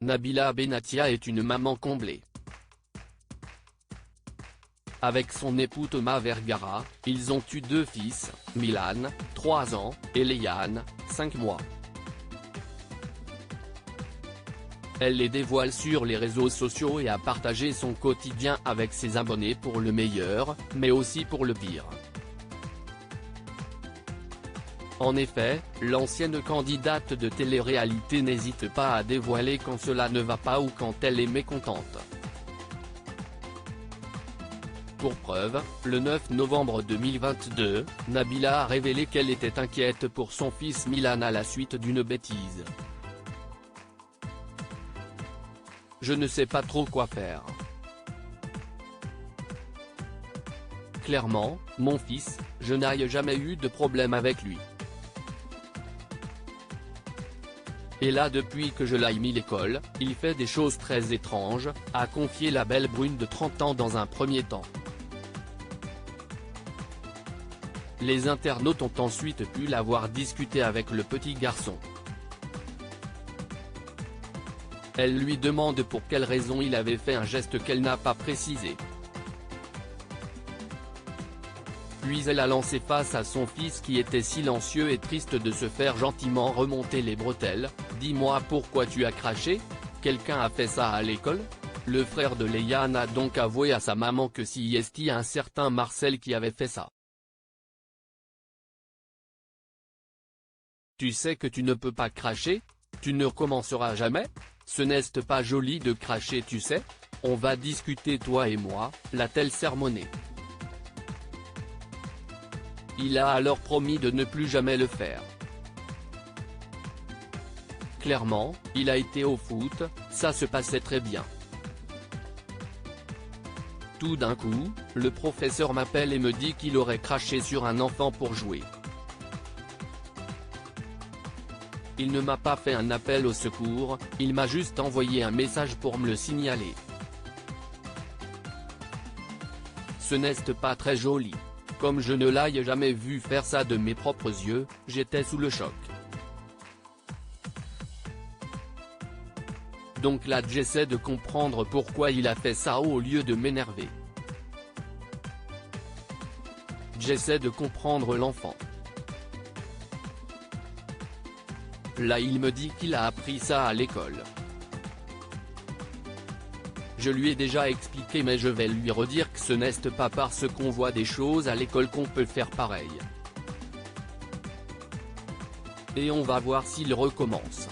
Nabila Benatia est une maman comblée. Avec son époux Thomas Vergara, ils ont eu 2 fils, Milan, 3 ans, et Léane, 5 mois. Elle les dévoile sur les réseaux sociaux et a partagé son quotidien avec ses abonnés pour le meilleur, mais aussi pour le pire. En effet, l'ancienne candidate de télé-réalité n'hésite pas à dévoiler quand cela ne va pas ou quand elle est mécontente. Pour preuve, le 9 novembre 2022, Nabila a révélé qu'elle était inquiète pour son fils Milan à la suite d'une bêtise. Je ne sais pas trop quoi faire. Clairement, mon fils, je n'ai jamais eu de problème avec lui. Et là depuis que je l'ai mis à l'école, il fait des choses très étranges, a confié la belle brune de 30 ans dans un premier temps. Les internautes ont ensuite pu la voir discuter avec le petit garçon. Elle lui demande pour quelle raison il avait fait un geste qu'elle n'a pas précisé. Puis elle a lancé face à son fils qui était silencieux et triste de se faire gentiment remonter les bretelles. « Dis-moi pourquoi tu as craché ? Quelqu'un a fait ça à l'école ?» Le frère de Léane a donc avoué à sa maman que c'était un certain Marcel qui avait fait ça. « Tu sais que tu ne peux pas cracher ? Tu ne recommenceras jamais ? Ce n'est pas joli de cracher, tu sais ? On va discuter toi et moi », l'a-t-elle sermonné. Il a alors promis de ne plus jamais le faire. Clairement, il a été au foot, ça se passait très bien. Tout d'un coup, le professeur m'appelle et me dit qu'il aurait craché sur un enfant pour jouer. Il ne m'a pas fait un appel au secours, il m'a juste envoyé un message pour me le signaler. Ce n'est pas très joli. Comme je ne l'ai jamais vu faire ça de mes propres yeux, j'étais sous le choc. Donc là j'essaie de comprendre pourquoi il a fait ça au lieu de m'énerver. J'essaie de comprendre l'enfant. Là il me dit qu'il a appris ça à l'école. Je lui ai déjà expliqué mais je vais lui redire que ce n'est pas parce qu'on voit des choses à l'école qu'on peut faire pareil. Et on va voir s'il recommence.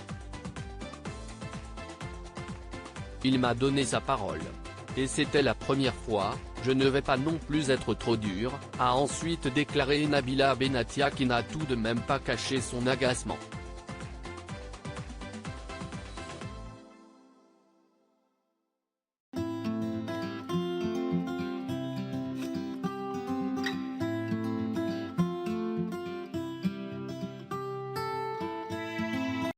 Il m'a donné sa parole. Et c'était la première fois, je ne vais pas non plus être trop dur, a ensuite déclaré Nabila Benatia qui n'a tout de même pas caché son agacement.